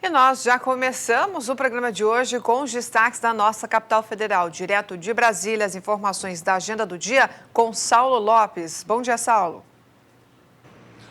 E nós já começamos o programa de hoje com os destaques da nossa capital federal. Direto de Brasília, as informações da agenda do dia com Saulo Lopes. Bom dia, Saulo.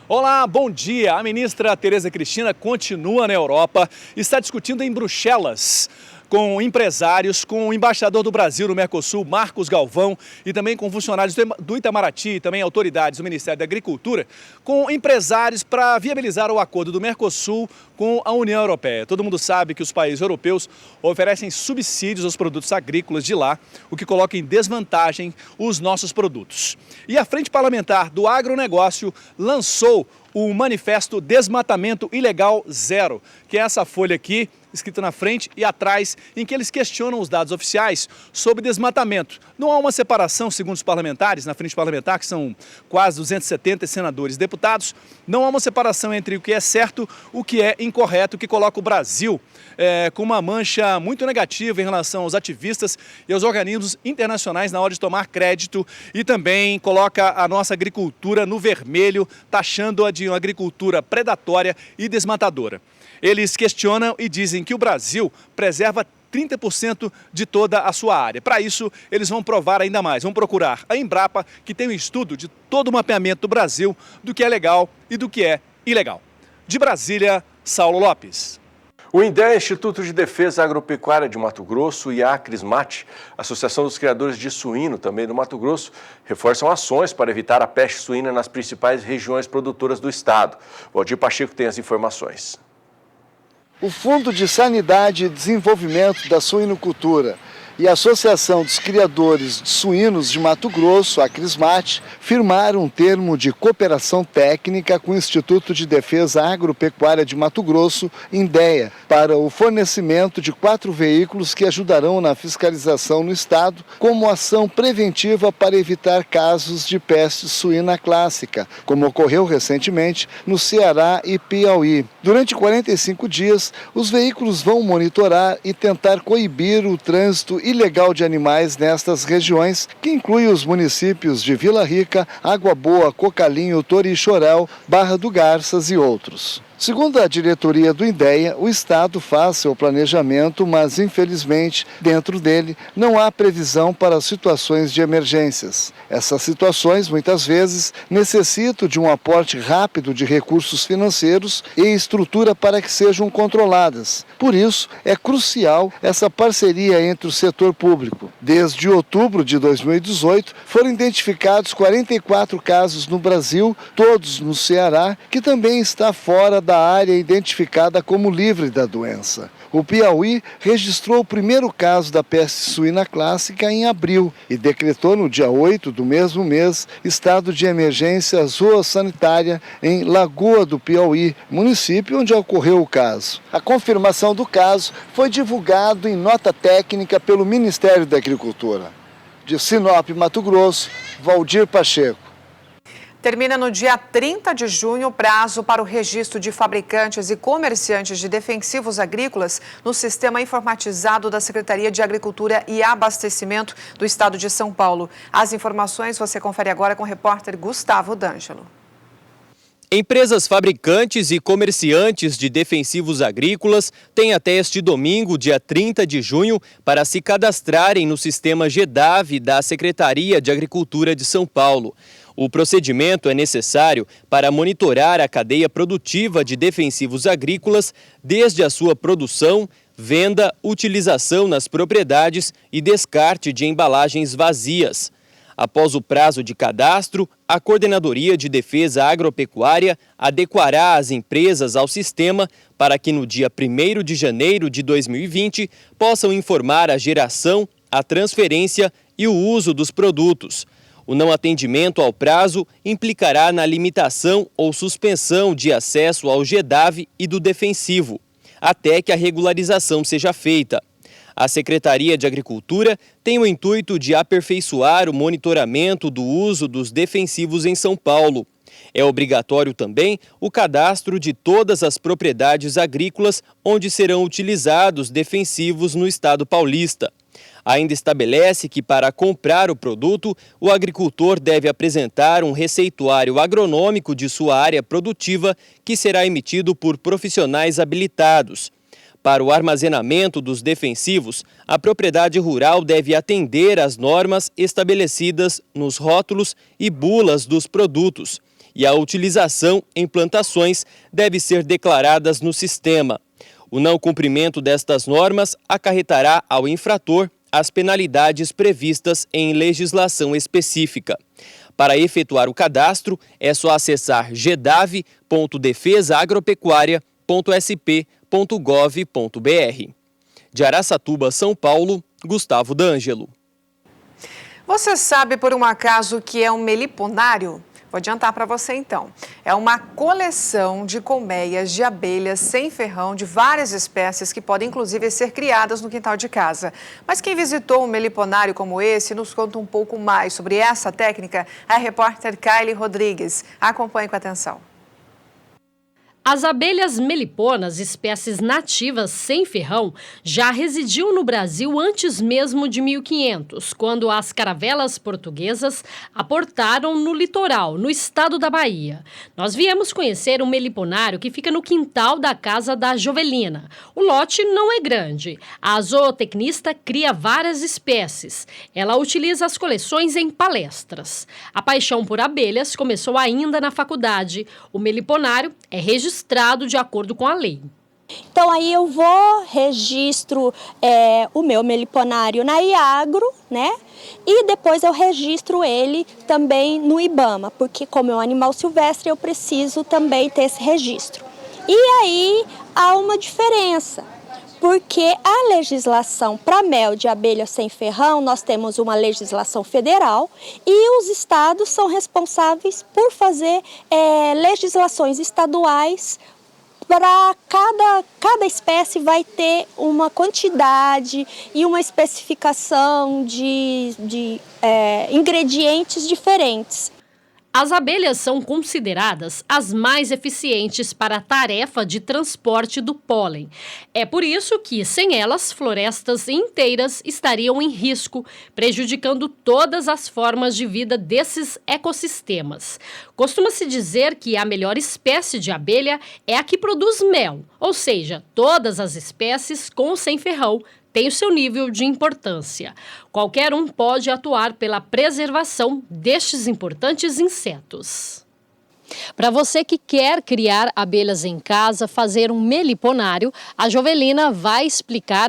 Olá, bom dia. A ministra Tereza Cristina continua na Europa e está discutindo em Bruxelas com empresários, com o embaixador do Brasil no Mercosul, Marcos Galvão, e também com funcionários do Itamaraty, e também autoridades do Ministério da Agricultura, com empresários para viabilizar o acordo do Mercosul com a União Europeia. Todo mundo sabe que os países europeus oferecem subsídios aos produtos agrícolas de lá, o que coloca em desvantagem os nossos produtos. E a Frente Parlamentar do Agronegócio lançou o manifesto Desmatamento Ilegal Zero, que é essa folha aqui, escrita na frente e atrás, em que eles questionam os dados oficiais sobre desmatamento. Não há uma separação, segundo os parlamentares, na frente parlamentar, que são quase 270 senadores e deputados, não há uma separação entre o que é certo, o que é incorreto, o que coloca o Brasil com uma mancha muito negativa em relação aos ativistas e aos organismos internacionais na hora de tomar crédito, e também coloca a nossa agricultura no vermelho, taxando-a de uma agricultura predatória e desmatadora. Eles questionam e dizem que o Brasil preserva 30% de toda a sua área. Para isso, eles vão provar ainda mais, vão procurar a Embrapa, que tem um estudo de todo o mapeamento do Brasil, do que é legal e do que é ilegal. De Brasília, Saulo Lopes. O INDEA, Instituto de Defesa Agropecuária de Mato Grosso, e a Acrismate, Associação dos Criadores de Suíno, também do Mato Grosso, reforçam ações para evitar a peste suína nas principais regiões produtoras do estado. Valdir Pacheco tem as informações. O Fundo de Sanidade e Desenvolvimento da Suinocultura e a Associação dos Criadores de Suínos de Mato Grosso, a Acrismate, firmaram um termo de cooperação técnica com o Instituto de Defesa Agropecuária de Mato Grosso, INDEA, para o fornecimento de 4 veículos que ajudarão na fiscalização no estado como ação preventiva para evitar casos de peste suína clássica, como ocorreu recentemente no Ceará e Piauí. Durante 45 dias, os veículos vão monitorar e tentar coibir o trânsito ilegal de animais nestas regiões, que inclui os municípios de Vila Rica, Água Boa, Cocalinho, Torixoréu, Barra do Garças e outros. Segundo a diretoria do INDEA, o Estado faz seu planejamento, mas, infelizmente, dentro dele não há previsão para situações de emergências. Essas situações, muitas vezes, necessitam de um aporte rápido de recursos financeiros e estrutura para que sejam controladas. Por isso, é crucial essa parceria entre o setor público. Desde outubro de 2018, foram identificados 44 casos no Brasil, todos no Ceará, que também está fora da área identificada como livre da doença. O Piauí registrou o primeiro caso da peste suína clássica em abril e decretou no dia 8 do mesmo mês estado de emergência zoossanitária em Lagoa do Piauí, município onde ocorreu o caso. A confirmação do caso foi divulgado em nota técnica pelo Ministério da Agricultura. De Sinop, Mato Grosso, Valdir Pacheco. Termina no dia 30 de junho o prazo para o registro de fabricantes e comerciantes de defensivos agrícolas no sistema informatizado da Secretaria de Agricultura e Abastecimento do Estado de São Paulo. As informações você confere agora com o repórter Gustavo D'Angelo. Empresas fabricantes e comerciantes de defensivos agrícolas têm até este domingo, dia 30 de junho, para se cadastrarem no sistema GEDAV da Secretaria de Agricultura de São Paulo. O procedimento é necessário para monitorar a cadeia produtiva de defensivos agrícolas desde a sua produção, venda, utilização nas propriedades e descarte de embalagens vazias. Após o prazo de cadastro, a Coordenadoria de Defesa Agropecuária adequará as empresas ao sistema para que no dia 1º de janeiro de 2020 possam informar a geração, a transferência e o uso dos produtos. O não atendimento ao prazo implicará na limitação ou suspensão de acesso ao GEDAV e do defensivo, até que a regularização seja feita. A Secretaria de Agricultura tem o intuito de aperfeiçoar o monitoramento do uso dos defensivos em São Paulo. É obrigatório também o cadastro de todas as propriedades agrícolas onde serão utilizados defensivos no estado paulista. Ainda estabelece que, para comprar o produto, o agricultor deve apresentar um receituário agronômico de sua área produtiva, que será emitido por profissionais habilitados. Para o armazenamento dos defensivos, a propriedade rural deve atender às normas estabelecidas nos rótulos e bulas dos produtos, e a utilização em plantações deve ser declaradas no sistema. O não cumprimento destas normas acarretará ao infrator as penalidades previstas em legislação específica. Para efetuar o cadastro, é só acessar gedave.defesaagropecuaria.sp.gov.br. De Araçatuba, São Paulo, Gustavo D'Angelo. Você sabe por um acaso o que é um meliponário? Vou adiantar para você então. É uma coleção de colmeias de abelhas sem ferrão de várias espécies que podem inclusive ser criadas no quintal de casa. Mas quem visitou um meliponário como esse nos conta um pouco mais sobre essa técnica, a repórter Kylie Rodrigues. Acompanhe com atenção. As abelhas meliponas, espécies nativas sem ferrão, já residiam no Brasil antes mesmo de 1500, quando as caravelas portuguesas aportaram no litoral, no estado da Bahia. Nós viemos conhecer um meliponário que fica no quintal da casa da Jovelina. O lote não é grande. A zootecnista cria várias espécies. Ela utiliza as coleções em palestras. A paixão por abelhas começou ainda na faculdade. O meliponário é registrado de acordo com a lei. Então aí eu registro o meu meliponário na IAGRO, né? E depois eu registro ele também no IBAMA, porque como é um animal silvestre eu preciso também ter esse registro. E aí há uma diferença, porque a legislação para mel de abelha sem ferrão, nós temos uma legislação federal e os estados são responsáveis por fazer legislações estaduais. Para cada espécie vai ter uma quantidade e uma especificação de ingredientes diferentes. As abelhas são consideradas as mais eficientes para a tarefa de transporte do pólen. É por isso que, sem elas, florestas inteiras estariam em risco, prejudicando todas as formas de vida desses ecossistemas. Costuma-se dizer que a melhor espécie de abelha é a que produz mel, ou seja, todas as espécies com ou sem ferrão tem o seu nível de importância. Qualquer um pode atuar pela preservação destes importantes insetos. Para você que quer criar abelhas em casa, fazer um meliponário, a Jovelina vai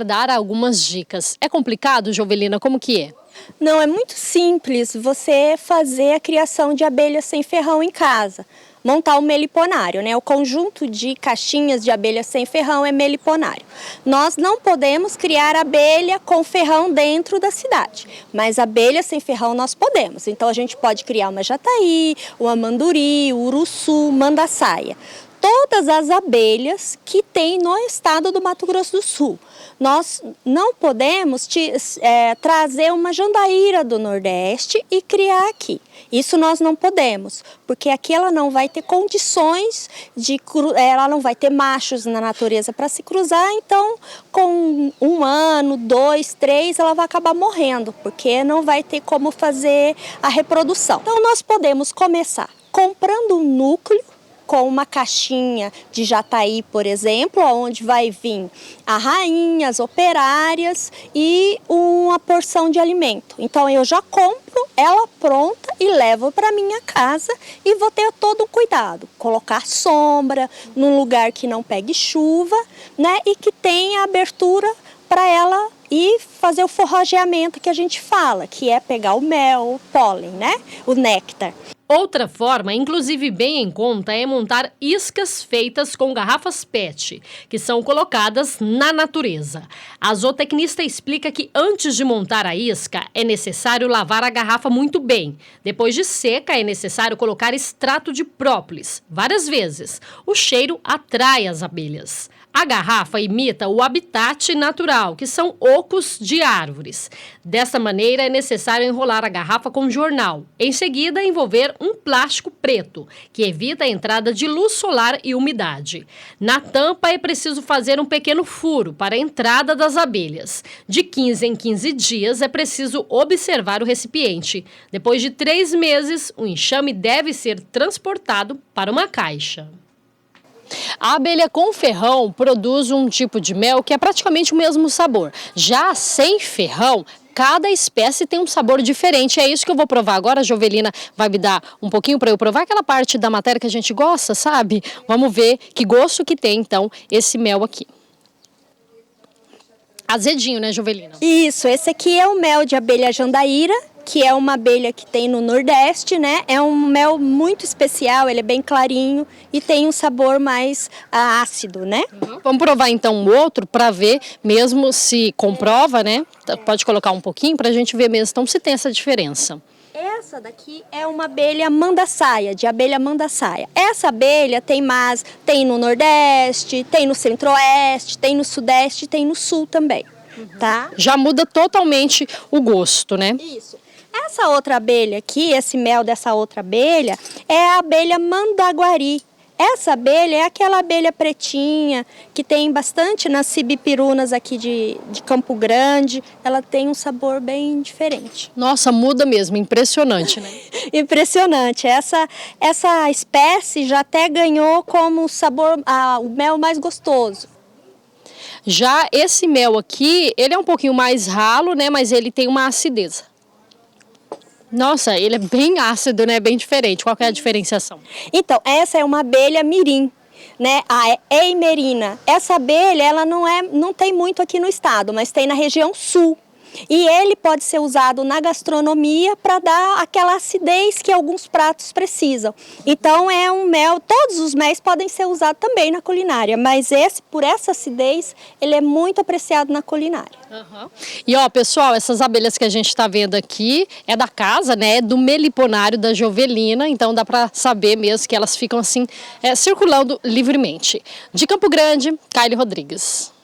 dar algumas dicas. É complicado, Jovelina? Como que é? Não, é muito simples você fazer a criação de abelhas sem ferrão em casa. Montar o meliponário, né? O conjunto de caixinhas de abelhas sem ferrão é meliponário. Nós não podemos criar abelha com ferrão dentro da cidade, mas abelha sem ferrão nós podemos. Então a gente pode criar uma jataí, uma manduri, uruçu, mandaçaia. Todas as abelhas que tem no estado do Mato Grosso do Sul. Nós não podemos trazer uma jandaíra do Nordeste e criar aqui. Isso nós não podemos, porque aqui ela não vai ter condições ela não vai ter machos na natureza para se cruzar, então com 1 ano, 2, 3, ela vai acabar morrendo, porque não vai ter como fazer a reprodução. Então nós podemos começar comprando um núcleo, com uma caixinha de jataí, por exemplo, onde vai vir a rainha, as operárias e uma porção de alimento. Então eu já compro ela pronta e levo para minha casa e vou ter todo o cuidado. Colocar sombra, num lugar que não pegue chuva, né? E que tenha abertura para ela e fazer o forrageamento que a gente fala, que é pegar o mel, o pólen, né? O néctar. Outra forma, inclusive bem em conta, é montar iscas feitas com garrafas PET, que são colocadas na natureza. A zootecnista explica que antes de montar a isca, é necessário lavar a garrafa muito bem. Depois de seca, é necessário colocar extrato de própolis, várias vezes. O cheiro atrai as abelhas. A garrafa imita o habitat natural, que são ocos de árvores. Dessa maneira, é necessário enrolar a garrafa com jornal. Em seguida, envolver um plástico preto, que evita a entrada de luz solar e umidade. Na tampa, é preciso fazer um pequeno furo para a entrada das abelhas. De 15 em 15 dias, é preciso observar o recipiente. Depois de 3 meses, o enxame deve ser transportado para uma caixa. A abelha com ferrão produz um tipo de mel que é praticamente o mesmo sabor. Já sem ferrão, cada espécie tem um sabor diferente. É isso que eu vou provar agora. A Jovelina vai me dar um pouquinho para eu provar aquela parte da matéria que a gente gosta, sabe? Vamos ver que gosto que tem, então, esse mel aqui. Azedinho, né, Jovelina? Isso, esse aqui é o mel de abelha jandaíra, que é uma abelha que tem no Nordeste, né? É um mel muito especial, ele é bem clarinho e tem um sabor mais ácido, né? Vamos provar então o outro para ver mesmo se comprova, né? Pode colocar um pouquinho para a gente ver mesmo então, se tem essa diferença. Essa daqui é uma abelha mandaçaia, de abelha mandaçaia. Essa abelha tem no Nordeste, tem no Centro-Oeste, tem no Sudeste, tem no Sul também, tá? Já muda totalmente o gosto, né? Isso. Essa outra abelha aqui, esse mel dessa outra abelha, é a abelha mandaguari. Essa abelha é aquela abelha pretinha, que tem bastante nas cibipirunas aqui de Campo Grande. Ela tem um sabor bem diferente. Nossa, muda mesmo, impressionante, né? Impressionante. Essa espécie já até ganhou como sabor, o mel mais gostoso. Já esse mel aqui, ele é um pouquinho mais ralo, né? Mas ele tem uma acidez. Nossa, ele é bem ácido, né? Bem diferente. Qual que é a diferenciação? Então, essa é uma abelha mirim, né? A eimerina. Essa abelha, ela não tem muito aqui no estado, mas tem na região sul. E ele pode ser usado na gastronomia para dar aquela acidez que alguns pratos precisam. Então é um mel, todos os méis podem ser usados também na culinária, mas esse, por essa acidez, ele é muito apreciado na culinária. E ó, pessoal, essas abelhas que a gente está vendo aqui é da casa, né? É do meliponário da Jovelina, então dá para saber mesmo que elas ficam assim, circulando livremente. De Campo Grande, Kylie Rodrigues.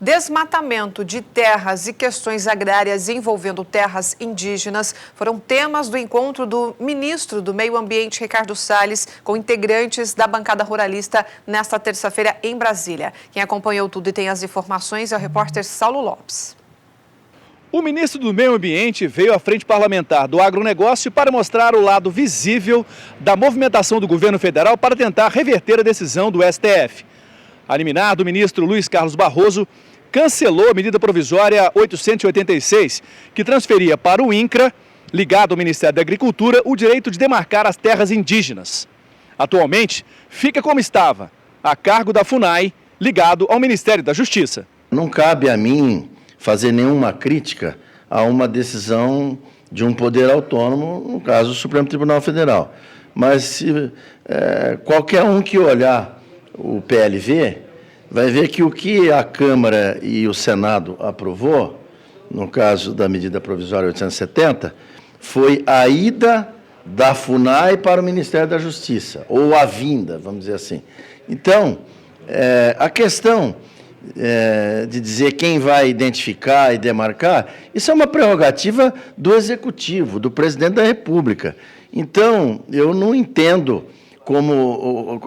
Desmatamento de terras e questões agrárias envolvendo terras indígenas foram temas do encontro do ministro do Meio Ambiente, Ricardo Salles, com integrantes da bancada ruralista nesta terça-feira em Brasília. Quem acompanhou tudo e tem as informações é o repórter Saulo Lopes. O ministro do Meio Ambiente veio à frente parlamentar do agronegócio para mostrar o lado visível da movimentação do governo federal para tentar reverter a decisão do STF. A liminar do ministro Luiz Carlos Barroso cancelou a medida provisória 886, que transferia para o INCRA, ligado ao Ministério da Agricultura, o direito de demarcar as terras indígenas. Atualmente, fica como estava, a cargo da FUNAI, ligado ao Ministério da Justiça. Não cabe a mim fazer nenhuma crítica a uma decisão de um poder autônomo, no caso do Supremo Tribunal Federal. Mas se qualquer um que olhar o PLV vai ver que o que a Câmara e o Senado aprovou, no caso da medida provisória 870, foi a ida da FUNAI para o Ministério da Justiça, ou a vinda, vamos dizer assim. Então, a questão de dizer quem vai identificar e demarcar, isso é uma prerrogativa do Executivo, do Presidente da República. Então, eu não entendo como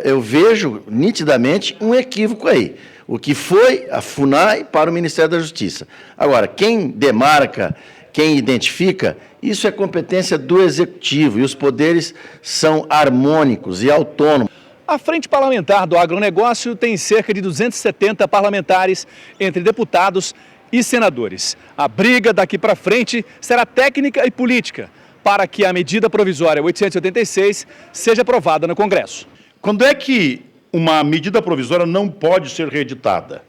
eu vejo nitidamente um equívoco aí. O que foi a FUNAI para o Ministério da Justiça. Agora, quem demarca, quem identifica, isso é competência do Executivo e os poderes são harmônicos e autônomos. A Frente Parlamentar do Agronegócio tem cerca de 270 parlamentares, entre deputados e senadores. A briga daqui para frente será técnica e política, para que a medida provisória 886 seja aprovada no Congresso. Quando é que uma medida provisória não pode ser reeditada?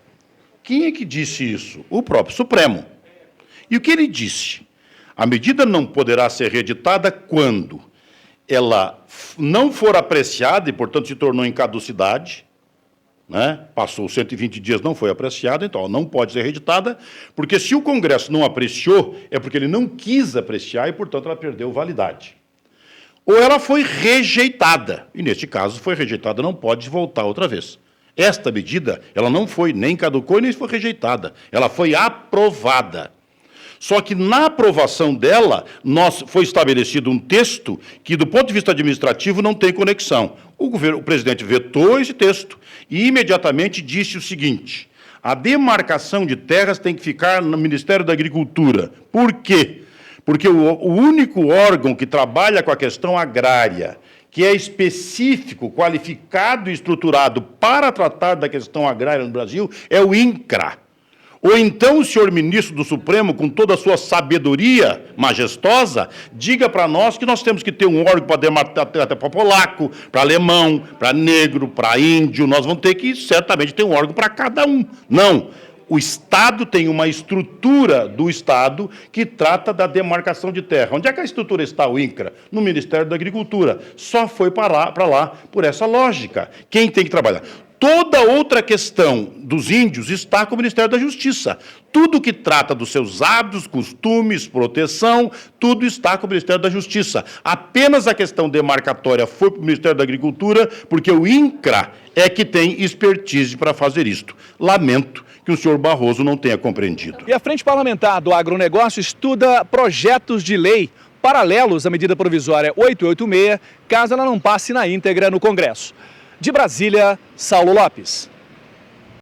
Quem é que disse isso? O próprio Supremo. E o que ele disse? A medida não poderá ser reeditada quando ela não for apreciada e, portanto, se tornou em caducidade, né? Passou 120 dias, não foi apreciada, então ela não pode ser reeditada, porque se o Congresso não apreciou, é porque ele não quis apreciar e, portanto, ela perdeu validade. Ou ela foi rejeitada, e neste caso foi rejeitada, não pode voltar outra vez. Esta medida, ela não foi nem caducou nem foi rejeitada, ela foi aprovada. Só que na aprovação dela, foi estabelecido um texto que, do ponto de vista administrativo, não tem conexão. O presidente vetou esse texto e imediatamente disse o seguinte: a demarcação de terras tem que ficar no Ministério da Agricultura. Por quê? Porque o único órgão que trabalha com a questão agrária, que é específico, qualificado e estruturado para tratar da questão agrária no Brasil é o INCRA. Ou então o senhor ministro do Supremo, com toda a sua sabedoria majestosa, diga para nós que nós temos que ter um órgão para demarcar até para polaco, para alemão, para negro, para índio, nós vamos ter que, certamente, ter um órgão para cada um. Não. O Estado tem uma estrutura do Estado que trata da demarcação de terra. Onde é que a estrutura está, o INCRA? No Ministério da Agricultura. Só foi para lá por essa lógica. Quem tem que trabalhar? Toda outra questão dos índios está com o Ministério da Justiça. Tudo que trata dos seus hábitos, costumes, proteção, tudo está com o Ministério da Justiça. Apenas a questão demarcatória foi para o Ministério da Agricultura, porque o INCRA é que tem expertise para fazer isto. Lamento que o senhor Barroso não tenha compreendido. E a Frente Parlamentar do Agronegócio estuda projetos de lei paralelos à medida provisória 886, caso ela não passe na íntegra no Congresso. De Brasília, Saulo Lopes.